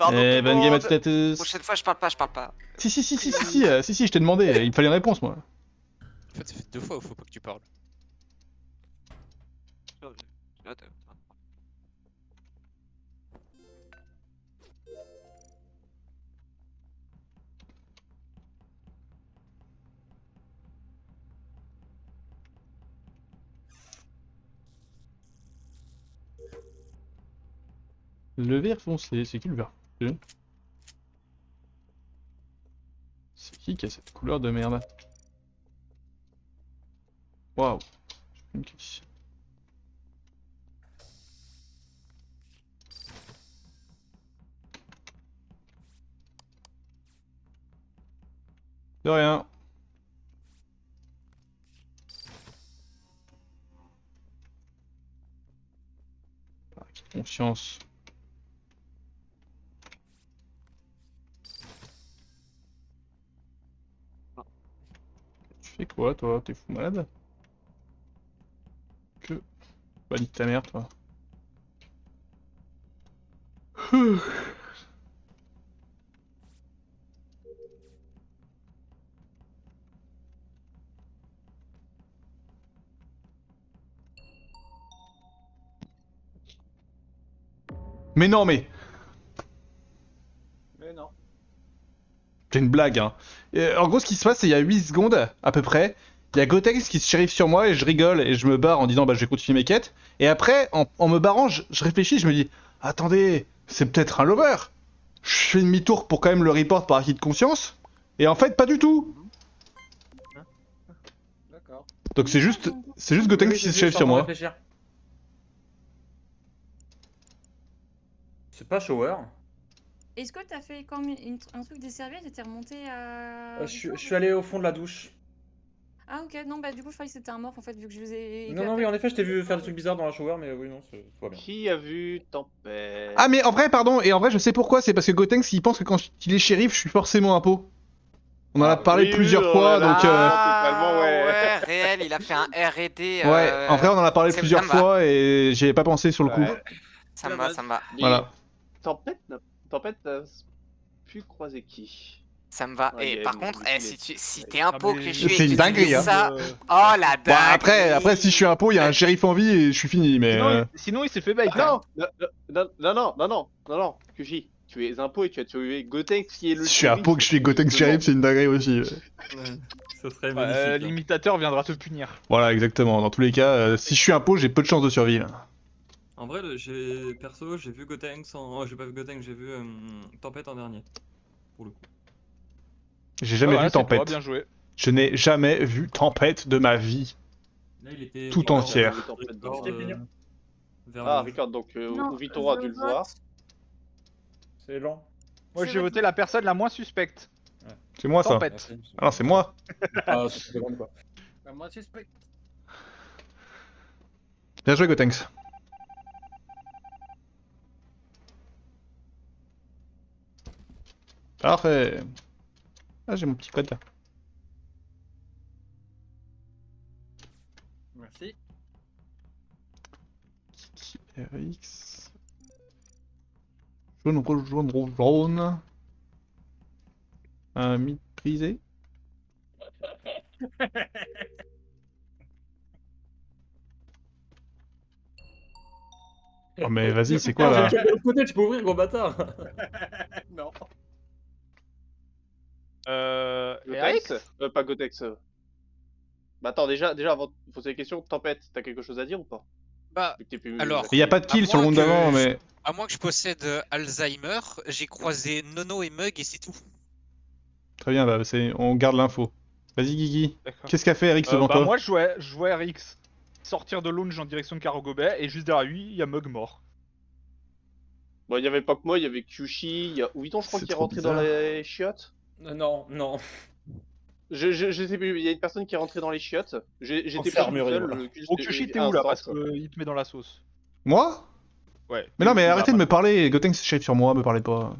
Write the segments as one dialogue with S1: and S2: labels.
S1: Pardon tout le
S2: bonne game à
S1: monde.
S2: status.
S1: Prochaine fois, je parle pas, je parle pas.
S2: Si, je t'ai demandé, il me fallait une réponse, moi.
S3: En fait, ça fait 2 fois où faut pas que tu parles.
S2: Le vert foncé, c'est qui le vert foncé? C'est qui a cette couleur de merde? Waouh. Ok. De rien. Ah, quelle confiance. Tu fais quoi, toi? T'es fou malade? Que... Bah, nique ta mère, toi. Mais non, mais...
S4: Mais non.
S2: C'est une blague, hein. En gros, ce qui se passe, c'est il y a 8 secondes, à peu près. Il y a Gotex qui se shérif sur moi et je rigole et je me barre en disant bah je vais continuer mes quêtes. Et après, en me barrant, je réfléchis, je me dis attendez, c'est peut-être un lover. Je fais demi-tour pour quand même le report par acquis de conscience. Et en fait, pas du tout.
S4: D'accord.
S2: Donc c'est juste Gotex qui se shérif sur moi.
S4: C'est pas shower.
S5: Est-ce que t'as fait comme un truc des serviettes et t'es remonté à...
S4: Je suis allé au fond de la douche.
S5: Ah ok, non bah du coup je croyais que c'était un morph en fait vu que je vous ai...
S4: Non, oui, en effet, je t'ai vu faire des trucs bizarres dans la shower, mais oui, non, c'est tout va bien.
S6: Qui a vu Tempête?
S2: Ah mais en vrai, pardon, et en vrai je sais pourquoi, c'est parce que Gotex il pense que quand il est shérif, je suis forcément un pot. On en a parlé
S6: oui,
S2: plusieurs
S6: oui,
S2: fois,
S6: oh là
S2: donc...
S6: là. Totalement, ouais.
S1: Réel, il a fait un R&D.
S2: Ouais, en vrai on en a parlé
S1: c'est
S2: plusieurs
S1: vraiment-
S2: fois et j'y avais pas pensé sur le coup.
S6: Ouais.
S1: Ça me va, ça me va.
S2: Voilà.
S6: Tempête a pu croiser qui?
S1: Ça me va.
S6: Ouais,
S1: Et
S6: il y a
S1: par
S6: une-
S1: contre,
S6: il
S1: si t'es un pot que je suis
S2: C'est
S1: et
S2: une
S1: que tu
S2: dinguerie,
S1: dis
S2: hein.
S1: ça... Oh la
S2: Bon,
S1: dingue.
S2: après si je suis un pot, il y a un shérif en vie et je suis fini, mais...
S7: Sinon, il s'est fait bait.
S6: Non, non, Kushi, tu es un pot et tu as tué Gotex qui est le.
S2: Si je suis un pot que je suis Gotex shérif, c'est une dinguerie aussi.
S4: Ça serait magnifique.
S7: L'imitateur viendra te punir.
S2: Voilà, exactement. Dans tous les cas, si je suis un pot, j'ai peu de chances de survie. Là.
S8: En vrai, perso, j'ai vu Gotenks en. J'ai pas vu Gotenks, j'ai vu Tempête en dernier. Pour le coup.
S2: J'ai jamais vu Tempête.
S7: Bien joué.
S2: Je n'ai jamais vu Tempête de ma vie.
S8: Là, il était.
S2: Tout entière.
S6: Ah, Ricard, donc Vitora a dû le voir.
S4: C'est lent.
S7: Moi, j'ai voté la personne la moins suspecte.
S2: C'est moi ça.
S7: Tempête.
S2: Ah non, c'est moi.
S4: Ah, c'est bon quoi.
S9: Moi suspect.
S2: Bien joué, Gotenks. Parfait. Ah, j'ai mon petit code là.
S9: Merci.
S2: RX. Jaune, rouge, jaune, rouge, jaune. Un méprisé. Oh mais vas-y, c'est quoi là?
S4: De l'autre côté, tu peux ouvrir, gros bâtard.
S9: Non.
S6: Gotex pas Gotex. Bah attends, déjà avant de poser la question, Tempête, t'as quelque chose à dire ou pas?
S3: Bah,
S6: Vu que t'es plus-
S3: alors,
S2: Il y a pas de kill
S3: à
S2: sur le
S3: moins
S2: monde
S3: que
S2: d'avant,
S3: je-
S2: mais...
S3: à moins que je possède Alzheimer, j'ai croisé Nono et Mug et c'est tout.
S2: Très bien, bah, on garde l'info. Vas-y Guigui,
S7: D'accord.
S2: qu'est-ce qu'a fait RX devant
S7: Bah,
S2: toi?
S7: moi, je jouais RX sortir de lounge en direction de Carogobet et juste derrière lui, il y a Mug mort.
S6: Bon, il y avait pas que moi, il y avait Kyushi, il y a Ouiton, je crois,
S2: C'est
S6: qui est
S2: trop
S6: rentré dans
S2: bizarre.
S6: les chiottes.
S4: Non, non.
S6: Je sais plus, il y a une personne qui est rentrée dans les chiottes. J'étais pas tout
S4: Enfermé,
S6: seul.
S4: voilà.
S7: Au Kyushi, t'es où là? Parce qu'il te met dans la sauce.
S2: Moi?
S7: Ouais.
S2: Mais non, mais
S7: Bah,
S2: arrêtez de me parler, Gotenks c'est shérif sur moi, me parlez pas.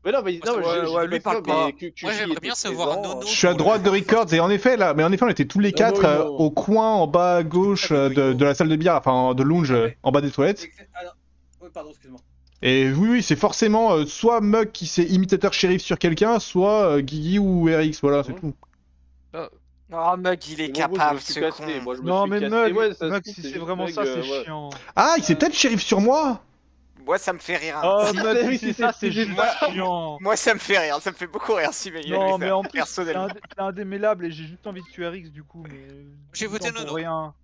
S6: Mais non, mais non,
S1: lui parle pas.
S3: Moi, j'aimerais bien savoir Nono.
S2: Je suis à droite de Records et en effet, là, mais en effet, on était tous les quatre au coin en bas à gauche de la salle de bière, enfin de lounge en bas des toilettes.
S9: Alors... Oui, pardon, excuse-moi.
S2: Et oui, c'est forcément soit Mug qui s'est imitateur shérif sur quelqu'un, soit Guigui ou RX, voilà, c'est tout.
S1: Oh, Mug, il est
S6: Moi, je
S1: capable,
S6: me suis
S1: ce
S6: cassé,
S1: con.
S6: moi, je me
S7: Non
S6: suis
S7: mais
S6: cassé.
S7: Mug,
S6: Ouais, ça se
S7: Mug,
S6: trouve,
S7: si
S6: c'est
S7: c'est
S6: juste
S7: vraiment
S6: Mug,
S7: ça, c'est
S6: ouais.
S7: chiant.
S2: Ah, il s'est peut-être shérif sur moi.
S1: Moi, ça me fait rire.
S7: Oh
S6: Si,
S7: Mug,
S6: oui,
S7: si c'est
S6: c'est
S7: ça,
S6: ça,
S7: c'est
S6: c'est
S7: juste
S6: pas-
S7: chiant.
S1: Moi, ça me fait rire. Ça me fait beaucoup rire si mais il a
S7: Non
S1: lui
S7: mais
S1: faire
S7: en plus, c'est
S1: personnellement.
S7: c'est indémêlable et j'ai juste envie de tuer RX du coup, mais...
S3: J'ai voté
S7: pour
S3: Nono.
S7: rien.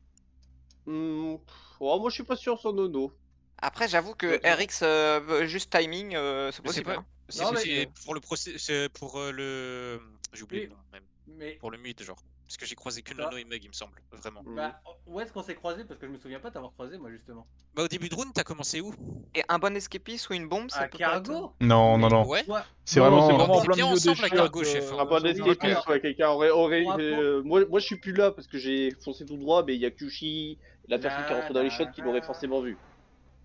S6: Oh, moi, je suis pas sûr sur Nono.
S1: Après, j'avoue que
S6: Toi,
S1: RX, juste timing, c'est
S3: Mais c'est
S1: possible.
S3: pas.
S1: Hein.
S3: C'est
S9: Non, mais-
S3: aussi pour le procès, c'est pour le. J'ai oublié
S9: Oui.
S3: le nom même.
S9: Mais
S3: Pour le mid, genre. Parce que j'ai croisé que
S9: Ça-
S3: Nono et Mug, il me semble. Vraiment.
S9: bah, où est-ce qu'on s'est croisés? Parce que je me souviens pas t'avoir croisé, moi, justement.
S3: Bah, au début de round, t'as commencé où?
S1: Et un bon escapiste ou une bombe, ça
S9: À
S1: peut pas être...
S9: Cargo?
S2: Non,
S9: Mais-
S2: non, non.
S3: Ouais.
S9: Toi,
S2: C'est
S7: Non,
S2: vraiment.
S7: c'est
S3: On
S7: vraiment en
S3: était
S7: plein
S3: bien
S7: milieu des
S3: ensemble à
S7: chiottes,
S3: Cargo, chef.
S6: Un bon
S9: oui,
S6: escapiste,
S9: d'accord.
S6: ouais, quelqu'un moi, je suis plus là parce que j'ai foncé tout droit, mais il y a Kushi, la personne qui rentre dans les shots qui l'aurait forcément vu.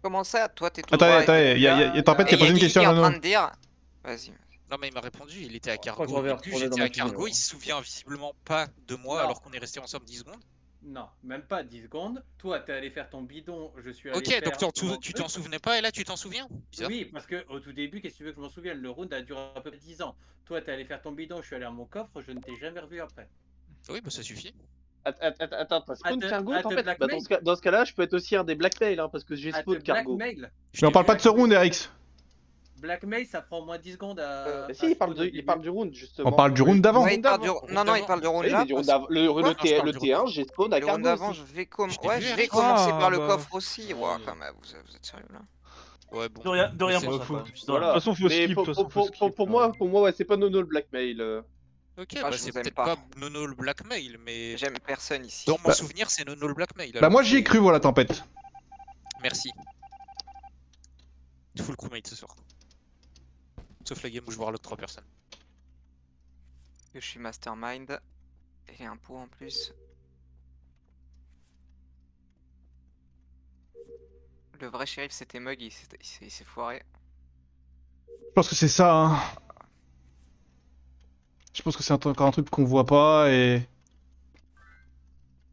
S1: Comment ça, toi, t'es tout
S2: Attendez,
S1: droit et
S2: attendez,
S1: t'es
S2: y a,
S1: plus
S2: y
S1: là
S2: a, Tempête
S1: Et
S2: qui a
S1: y a
S2: posé une
S1: Guigui
S2: question
S1: qui est
S2: à
S1: en train
S2: Nono.
S1: de dire... Vas-y.
S3: Non, mais il m'a répondu, il était à
S4: crois que
S3: Cargo.
S4: je
S3: Au
S4: vais
S3: début,
S4: retourner dans
S3: j'étais
S4: ma
S3: à
S4: cuisine,
S3: Cargo,
S4: alors.
S3: il se souvient visiblement pas de moi
S9: Non.
S3: alors qu'on est resté ensemble 10 secondes.
S9: Non, même pas 10 secondes. Toi, t'es allé faire ton bidon, je suis allé
S3: Ok,
S9: faire
S3: donc
S9: mon
S3: tu t'en
S9: truc.
S3: souvenais pas et là tu t'en souviens? Bizarre.
S9: Oui, parce que au tout début, qu'est-ce que tu veux que je m'en souvienne? Le round a duré à peu près 10 ans. Toi, t'es allé faire ton bidon, je suis allé à mon coffre, je ne t'ai jamais revu après.
S3: Oui, bah ça suffit.
S6: Attends, t'as spawn Cargo,
S9: à te
S6: Tempête? Bah,
S9: blackmail
S6: dans ce cas-là, je peux être aussi un des blackmail, hein, parce que j'ai
S9: À te
S6: spawn Cargo.
S9: blackmail.
S2: Mais on parle pas de ce round, RX.
S9: Blackmail, ça prend au moins 10 secondes à.
S6: Bah si, il parle du round, justement.
S2: On parle du round d'avant.
S1: Ouais, il parle du...
S3: Round
S1: Non, non, il
S3: d'avant.
S1: parle de round
S6: Oui,
S1: là.
S6: mais du round
S1: parce-
S6: d'avant, le
S1: Quoi
S3: je parle
S6: le
S3: du
S6: T1, j'ai spawn à
S1: Le round
S6: Cargo
S1: d'avant,
S6: aussi.
S1: je vais,
S3: Je t'ai
S1: ouais,
S3: vu,
S1: je vais
S3: Eric.
S1: commencer
S7: Ah,
S1: par le
S7: bah.
S1: coffre aussi. Ouais, quand même, vous êtes sérieux là.
S3: Ouais, bon.
S10: De rien
S3: C'est
S10: pour
S7: Ouais,
S10: ça,
S7: faut-
S10: quoi.
S7: De
S6: Voilà.
S7: toute façon, faut
S6: Mais
S7: skip. de toute façon, faut skip,
S6: pour moi, ouais, c'est pas Nono le blackmail.
S3: Ok,
S1: Ah,
S3: bah
S1: je
S3: c'est
S1: vous aime
S3: peut-être
S1: pas.
S3: pas Nono le blackmail, mais
S1: J'aime personne ici.
S3: dans mon
S2: Bah-
S3: souvenir, c'est Nono le blackmail.
S2: Bah,
S3: alors.
S2: moi j'y ai cru, voilà, Tempête.
S3: Merci. Full crewmate ce soir. Sauf la game où je vois l'autre 3 personnes.
S1: Je suis mastermind. Et un pot en plus. Le vrai shérif c'était Mug, il s'est foiré.
S2: Je pense que c'est ça, hein. Je pense que c'est encore un truc qu'on voit pas et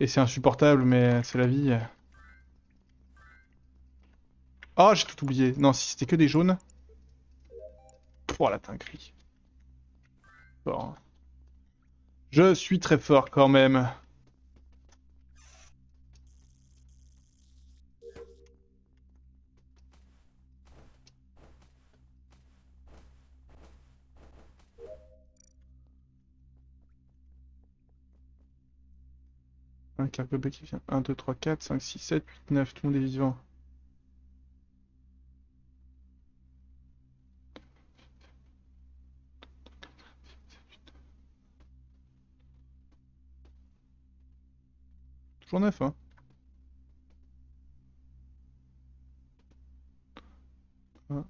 S2: c'est insupportable, mais c'est la vie. Oh, j'ai tout oublié. Non, si c'était que des jaunes. Oh la dinguerie. Bon. Je suis très fort quand même. Un cargo qui vient. 1, 2, 3, 4, 5, 6, 7, 8, 9. Tout le monde est vivant. Toujours 9, hein. Ah.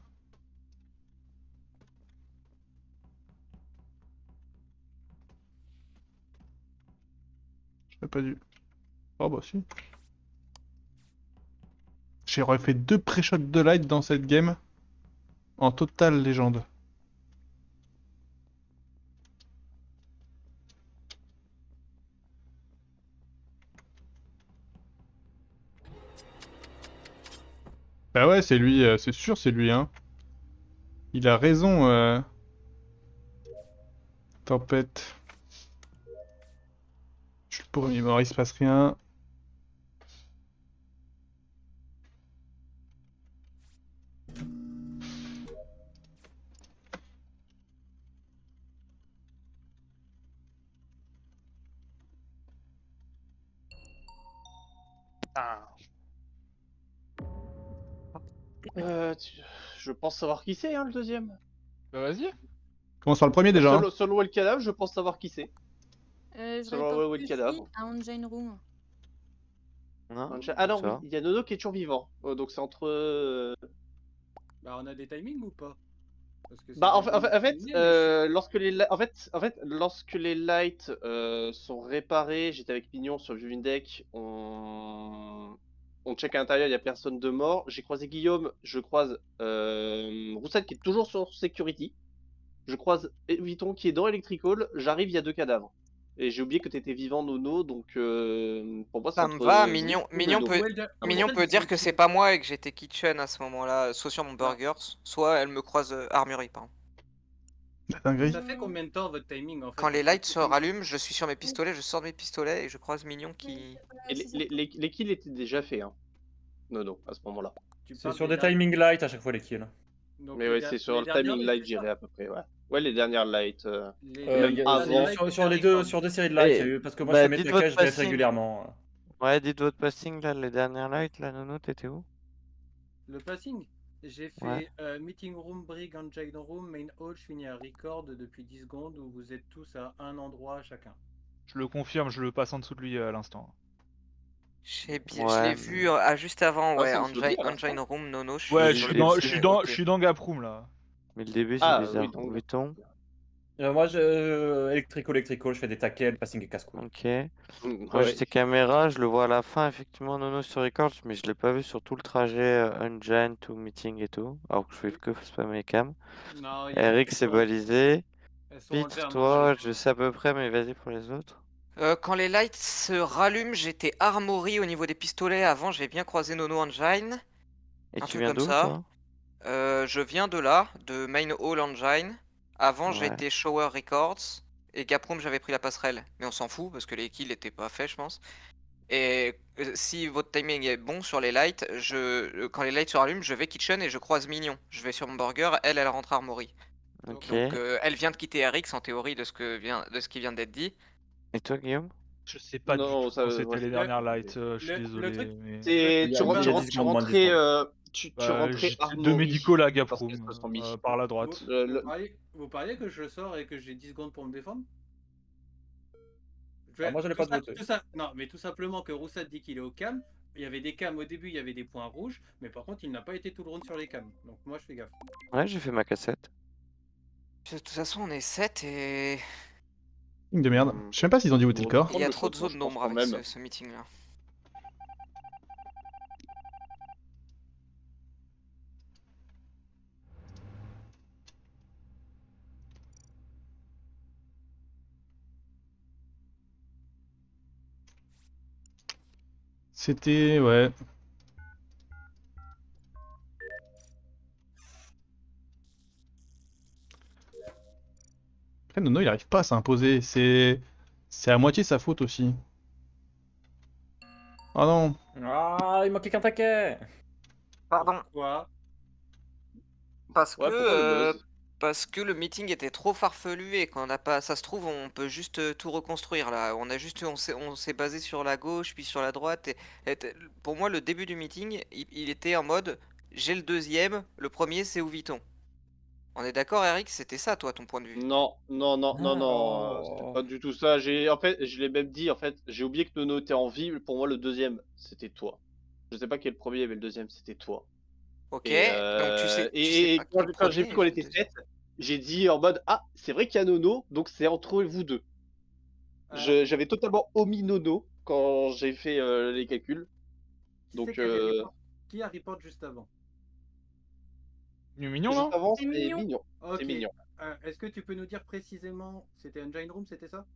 S2: J'aurais pas dû. Oh bah si. J'aurais fait 2 pré-shots de light dans cette game. En totale légende. Bah ouais, c'est lui, c'est sûr, c'est lui, hein. Il a raison, Tempête. Je suis le premier mort, il se passe rien.
S6: Je pense savoir qui c'est, hein, le deuxième.
S7: Bah vas-y.
S2: Commence par le premier déjà. Hein.
S6: Selon le cadavre, je pense savoir qui c'est.
S5: Je
S6: Ça va,
S5: reporte
S6: ouais, le
S5: Kushi
S6: cadavre.
S5: à Engine Room.
S6: Ah non,
S10: ça.
S6: oui, il y a Nono qui est toujours vivant. Donc c'est entre.
S9: Bah, on a des timings ou pas? Parce que
S6: Bah
S9: c'est
S6: en
S9: des
S6: fait,
S9: timings, mais
S6: lorsque les lights sont réparés, j'étais avec Pignon sur le viewing deck, on check à l'intérieur, il n'y a personne de mort. J'ai croisé Guillaume, je croise Roussel qui est toujours sur Security. Je croise Vuitton qui est dans Electrical, j'arrive, il y a 2 cadavres. Et j'ai oublié que t'étais vivant, Nono, donc pour moi, c'est
S1: Ça me
S6: entre
S1: va,
S6: vous
S1: Mignon,
S6: ou
S1: Mignon
S6: Nono.
S1: peut, Mignon peut dire que c'est pas moi et que j'étais kitchen à ce moment-là, soit sur mon burgers, soit elle me croise armurerie, pardon.
S2: La dinguerie.
S9: Ça fait combien de temps votre timing en fait
S1: Quand les
S9: entre
S1: lights se
S9: shooting-
S1: rallument, je suis sur mes pistolets, je sors de mes pistolets et je croise Mignon qui...
S6: Et les kills étaient déjà faits, hein. Nono, à ce moment-là.
S9: Tu
S4: C'est
S9: parles
S4: sur
S9: des
S4: des
S9: derniers-
S4: timing light à chaque fois les kills.
S9: Donc,
S6: Mais
S9: les
S6: ouais,
S9: der-
S6: c'est sur
S9: les
S6: le
S9: dernières
S6: timing
S9: lights,
S6: light,
S9: c'est
S6: j'irai
S9: ça
S6: à peu près, ouais. Ouais, les dernières lights.
S9: Les
S6: Et même
S9: dernières
S6: avant.
S9: lights,
S4: Sur
S9: c'était
S4: les
S9: record.
S4: deux, sur des séries de light, il y a eu, parce que moi je fais mes
S10: dites
S4: packages,
S10: votre
S4: je laisse
S10: passing.
S4: régulièrement.
S10: Ouais, dites votre passing là, les dernières lights là, Nono, t'étais où?
S9: Le passing, j'ai fait
S10: Ouais.
S9: meeting room, brig, engine room, main hall, je finis à record depuis 10 secondes où vous êtes tous à un endroit chacun.
S7: Je le confirme, je le passe en dessous de lui à l'instant.
S1: Je
S10: Ouais,
S1: l'ai
S10: mais-
S1: vu juste avant,
S6: Ah,
S1: ouais,
S6: ça me saoule bien, là.
S1: Engine Room, Nono, je
S7: Ouais,
S1: suis
S7: je
S1: sur
S7: suis
S1: le
S7: dans,
S1: dessous
S7: je
S1: de
S7: suis
S1: mes
S7: dans,
S1: côtés.
S7: je suis dans Gaproom là.
S10: Mais le début c'est
S6: Ah,
S10: bizarre.
S6: oui, donc.
S10: Où est-on?
S4: Moi, électrico, je fais des tackles, passing et casse-cou.
S10: Ok. Moi
S6: Ouais.
S10: j'étais caméra, je le vois à la fin effectivement Nono sur record, mais je l'ai pas vu sur tout le trajet engine to meeting et tout, alors que je fais que spammer les cams.
S9: Non,
S10: Eric c'est balisé.
S9: elles sont
S10: Pitre,
S9: enlevées à un
S10: toi,
S9: moment.
S10: je sais à peu près, mais vas-y pour les autres.
S1: Quand les lights se rallument, j'étais armory au niveau des pistolets. Avant, j'ai bien croisé Nono Engine.
S10: Et
S1: Un
S10: tu
S1: truc
S10: viens
S1: comme
S10: d'où
S1: ça.
S10: toi?
S1: Je viens de là, de Main Hall Engine. Avant,
S10: Ouais.
S1: j'étais Shower Records. Et Gaproom, j'avais pris la passerelle. Mais on s'en fout parce que les kills n'étaient pas faits, je pense. Et si votre timing est bon sur les lights, quand les lights se rallument, je vais kitchen et je croise Mignon. Je vais sur mon burger, elle rentre armory.
S10: Ok.
S1: Donc elle vient de quitter RX en théorie de ce qui vient d'être dit.
S10: Et toi Guillaume?
S7: Je sais pas
S6: Non,
S7: du tout
S6: ça,
S7: quand c'était
S6: ouais,
S7: les
S6: c'est-
S7: dernières lights, je suis
S9: le
S7: désolé.
S9: truc-
S7: mais-
S6: C'est-
S4: Il y a-
S6: Tu
S4: il y a
S6: rentrais,
S4: 10 secondes moins de distance.
S6: tu
S7: Bah,
S6: rentrais
S7: j'étais
S6: Armory
S7: de médical à
S6: parce
S7: Gaproom,
S6: qu'elle se zombie.
S7: par la droite.
S6: Le-
S9: Vous parliez que je sors et que j'ai 10 secondes pour me défendre?
S4: Moi, je l'ai pas de voter.
S9: Non, mais tout simplement que Roussat dit qu'il est au cam. Il y avait des cams au début, il y avait des points rouges, mais par contre, il n'a pas été tout le round sur les cams. Donc moi, je fais gaffe.
S10: Ouais, j'ai fait ma cassette.
S1: De toute façon, on est 7 et
S2: Ligne de merde. Je sais même pas s'ils ont dit où était le corps.
S1: il y a
S6: le
S1: trop de
S6: choix,
S1: zones
S6: je pense,
S1: d'ombre
S6: quand
S1: avec
S6: même.
S1: ce meeting là.
S2: C'était... Ouais. Après, Nono, il arrive pas à s'imposer. C'est à moitié sa faute aussi. Oh non.
S4: Ah, il manquait qu'un taquet.
S1: Pardon.
S9: Quoi?
S1: Parce
S6: Ouais,
S1: que
S6: pourquoi le buzz
S1: parce que le meeting était trop farfelu et qu'on n'a pas, ça se trouve, on peut juste tout reconstruire là. On s'est basé sur la gauche puis sur la droite pour moi le début du meeting, il était en mode j'ai le deuxième, le premier c'est Ouviton. On est d'accord Eric, c'était ça toi ton point de vue.
S6: Non,
S4: Oh.
S6: c'était pas du tout ça. En fait, je l'ai même dit, en fait, j'ai oublié que Nono était en vie. Pour moi, le deuxième, c'était toi. Je sais pas qui est le premier, mais le deuxième, c'était toi.
S1: Ok,
S6: Et,
S1: donc tu sais
S6: et
S1: pas qui est
S6: quand,
S1: le
S6: quand j'ai
S1: premier,
S6: vu qu'on
S1: qui est
S6: était
S1: le deuxième.
S6: 7, j'ai dit en mode ah, c'est vrai qu'il y a Nono, donc c'est entre vous deux. J'avais totalement omis Nono quand j'ai fait les calculs. Donc,
S9: Qui a report juste avant?
S7: Mignon,
S6: juste
S7: non?
S6: avant,
S5: C'est
S6: c'est
S5: mignon.
S6: mignon.
S9: Ok.
S6: C'est mignon.
S9: Est-ce que tu peux nous dire précisément, c'était Engine Room, c'était ça?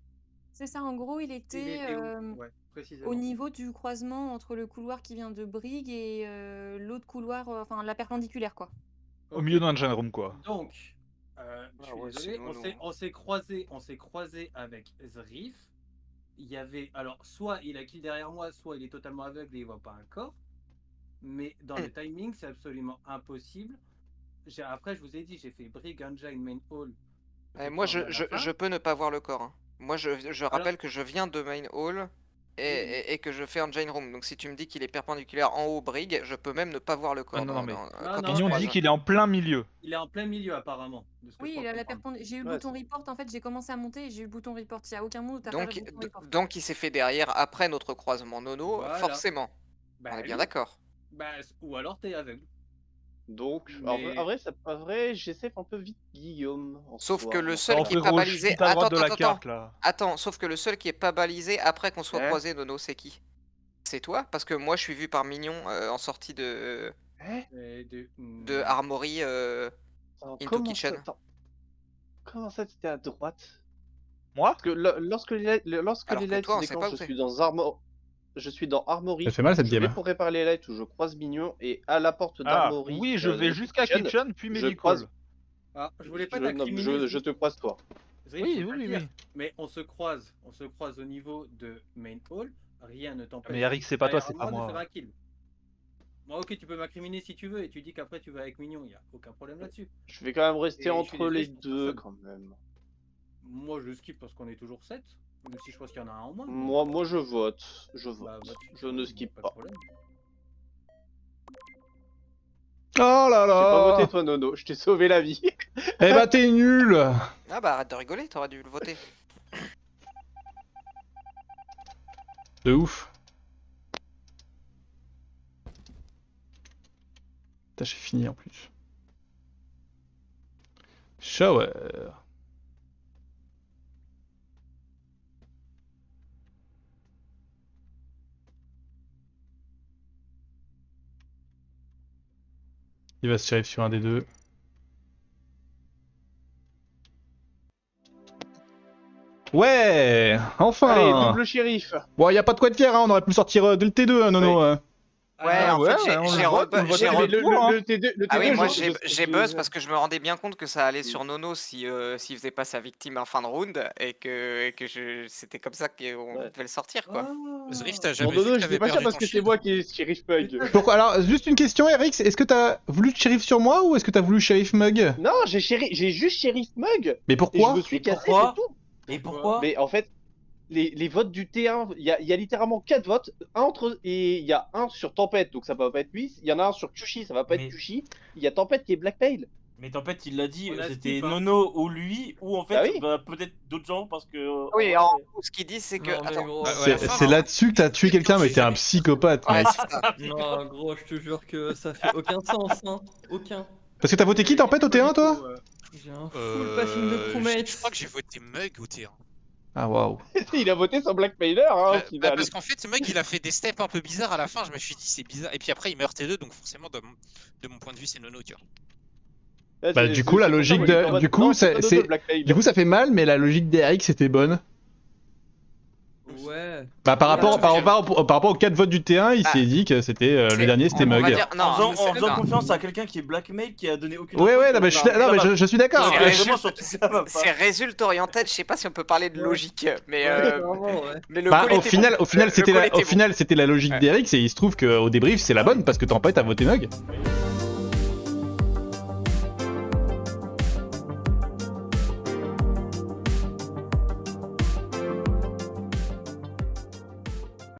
S5: C'est ça, en gros, il
S9: Il
S5: était
S9: était où? Ouais, précisément.
S5: au niveau du croisement entre le couloir qui vient de Brig et l'autre couloir, enfin la perpendiculaire, quoi.
S7: Au
S9: Ok.
S7: milieu d'un engine room quoi.
S9: Donc, je
S1: Ah
S9: suis
S1: ouais,
S9: désolé,
S1: c'est Nono.
S9: on s'est croisé avec Zrif. Il y avait, alors, soit il a kill derrière moi, soit il est totalement aveugle et il voit pas un corps. Mais dans le timing, c'est absolument impossible. Après, je vous ai dit, j'ai fait Brig, Engine, Main Hall.
S1: Moi
S9: Effectivement, à la fin.
S1: je peux ne pas voir le corps, hein. Moi je rappelle que je viens de Main Hall et que je fais Engine Room. Donc si tu me dis qu'il est perpendiculaire en haut Brig, je peux même ne pas voir le corps.
S7: non, mais-
S1: quand
S9: Non,
S1: on se
S7: Mignon
S1: croise.
S7: dit qu'il est en plein milieu.
S9: Il est en plein milieu, apparemment. de ce que je
S5: Oui,
S9: crois
S5: il a la
S9: comprendre.
S5: j'ai eu le
S6: Ouais,
S5: bouton report, en fait, j'ai commencé à monter et j'ai eu le bouton report. Il n'y a aucun moment où t'as pas le bouton report.
S1: Donc il s'est fait derrière après notre croisement Nono,
S9: Voilà.
S1: forcément.
S9: Bah,
S1: On est bien
S9: oui.
S1: d'accord.
S9: Bah, ou alors t'es aveugle.
S6: Donc,
S9: Mais-
S6: en vrai, c'est pas vrai, j'essaie un peu vite Guillaume. en
S1: Sauf
S6: soi.
S1: que le seul
S7: Alors,
S1: qui est pas
S7: frérot, je suis
S1: balisé.
S7: tout à droite de la
S1: Attends.
S7: carte là.
S1: Attends, sauf que le seul qui est pas balisé après qu'on soit
S6: Hein
S1: croisé Nono, c'est qui? C'est toi? Parce que moi je suis vu par Mignon en sortie de
S9: Et
S1: de Armory
S6: Attends,
S1: into
S6: comment
S1: Kitchen.
S6: ça, attends. Comment ça, t'étais à droite?
S7: Moi?
S6: Parce que lorsque les lights
S1: Alors que toi, on
S6: se
S1: sait pas
S6: déclenchent,
S1: où
S6: je
S1: t'es.
S6: suis dans je suis dans Armory.
S2: Ça fait mal cette
S6: Je vais
S2: game.
S6: pour réparer les lights où je croise Mignon et à la porte
S7: Ah,
S6: d'Armory.
S7: oui, je vais jusqu'à Kitchen, puis
S6: je
S7: Medical.
S6: croise-
S9: Ah, je voulais pas
S6: non,
S9: t'incriminer.
S6: je te croise toi.
S9: Zrif,
S7: Oui,
S9: faut pas
S7: oui,
S9: le
S7: oui,
S9: dire,
S7: oui.
S9: Mais on se croise au niveau de Main Hall. Rien ne t'empêche.
S7: Mais Eric, c'est pas toi,
S9: derrière
S7: c'est pas
S9: de
S7: moi.
S9: faire un kill. Moi, ok, tu peux m'incriminer si tu veux et tu dis qu'après tu vas avec Mignon, il y a aucun problème là-dessus.
S6: Je vais quand même rester
S9: Et je suis
S6: entre
S9: désolé,
S6: les
S9: je trouve
S6: deux
S9: ça-
S6: quand même.
S9: Moi, je skip parce qu'on est toujours 7. Même si je pense qu'il y en a un en moins. mais-
S6: Moi je vote. Je vote.
S9: Bah, vote.
S6: Je ne skip
S9: Pas de
S6: pas.
S9: problème.
S2: Oh là
S6: J'ai pas voté
S2: là.
S6: toi Nono, je t'ai sauvé la vie.
S2: Eh bah t'es nul.
S1: Ah bah arrête de rigoler, t'aurais dû le voter.
S2: De ouf. Putain, j'ai fini en plus. Shower. Il va se tirer sur un des deux. Ouais, enfin.
S6: Allez, double shérif.
S2: Bon, y a pas de quoi être fier, hein, on aurait pu sortir dès le T2, hein, Nono. hein.
S1: Ouais,
S7: Ah
S1: en
S7: ouais,
S1: fait,
S7: on
S1: j'ai
S7: le vote, on le vote.
S1: j'ai
S6: Mais le T2,
S1: Ah oui, moi
S6: je-
S1: j'ai buzz parce que je me rendais bien compte que ça allait sur Nono si s'il faisait pas sa victime en fin de round et que c'était comme ça qu'on
S6: Ouais.
S1: devait le sortir quoi.
S3: Zrif, t'as
S6: Bon,
S3: jamais vu
S6: Nono,
S3: que
S6: je
S3: t'avais
S6: dis pas ça
S3: perdu
S6: parce
S3: ton
S6: que c'est
S3: shield.
S6: moi qui est shérif Pug.
S2: Pourquoi alors, juste une question, Eric, est-ce que t'as voulu shérif sur moi ou est-ce que t'as voulu shérif Mug?
S6: Non, j'ai juste shérif Mug.
S2: Mais
S6: Et
S2: pourquoi?
S6: je me suis cassé,
S11: pourquoi
S6: c'est tout.
S11: Et pourquoi?
S6: Mais en fait, les votes du T1, il y a littéralement 4 votes. Et il y a un sur Tempête, donc ça va pas être lui. Il y en a un sur Kushi, ça va pas
S11: Mais-
S6: être Kushi. Il y a Tempête qui est Black Pale.
S11: Mais Tempête, il l'a dit,
S9: On a
S11: c'était
S9: skip, hein.
S11: Nono ou lui, ou en fait,
S6: Bah oui.
S11: peut-être d'autres gens parce que.
S1: Oui,
S11: ouais.
S1: en gros, ce qu'il dit c'est que
S8: Non, mais
S1: attends.
S8: gros,
S3: Bah,
S2: C'est
S3: à la fin,
S2: c'est
S3: hein.
S2: là-dessus que t'as tué quelqu'un, mais t'es un psychopathe,
S1: Ouais,
S2: mec.
S1: c'est ça.
S8: non, gros, je te jure que ça fait aucun sens, hein. Aucun.
S2: Parce que t'as voté qui Tempête au T1, toi?
S8: J'ai un full passing de crewmates.
S3: Je crois que j'ai voté Mug au T1.
S2: Ah, waouh.
S6: Il a voté sur Black Paler, hein, au
S3: Bah,
S6: final.
S3: parce qu'en fait, Mug il a fait des steps un peu bizarres à la fin, je me suis dit c'est bizarre. Et puis après il meurt T2, donc forcément de mon point de vue c'est Nono, tu vois.
S6: Là,
S2: Bah,
S6: c'est-
S2: du coup, la
S6: c'est pour ça,
S2: logique
S6: moi, j'étais en
S2: de.
S6: mode,
S2: Du coup,
S6: non,
S2: c'est.
S6: pas
S2: c'est-
S6: Nono, Black Pale.
S2: Du coup, ça fait mal, mais la logique d'Eric c'était bonne.
S8: Ouais.
S2: Bah, par rapport,
S1: Ouais,
S2: par rapport aux 4 votes du T1, il
S1: Ah.
S2: s'est dit que c'était. Le
S1: C'est-
S2: dernier c'était
S1: on va
S2: Mug.
S1: dire- non,
S11: En faisant,
S1: c'est-
S11: en faisant
S1: non.
S11: confiance à quelqu'un qui est blackmail, qui a donné aucune.
S2: Ouais,
S11: info,
S2: ouais,
S11: qui
S2: non,
S11: a-
S2: mais je suis d'accord.
S1: C'est
S11: Ouais,
S1: résulte-
S11: vraiment, surtout ça va pas.
S1: C'est résulte oriented, je sais pas si on peut parler de logique, mais
S8: Vraiment, ouais.
S1: mais le
S2: Bah,
S1: call
S2: au
S1: était
S2: final,
S1: bon.
S2: au final,
S1: Le
S2: c'était
S1: call
S2: la,
S1: était
S2: au
S1: bon.
S2: final, c'était la logique
S1: Ouais.
S2: d'Eric, et il se trouve qu'au débrief, c'est la bonne parce que Tempête a voté Mug.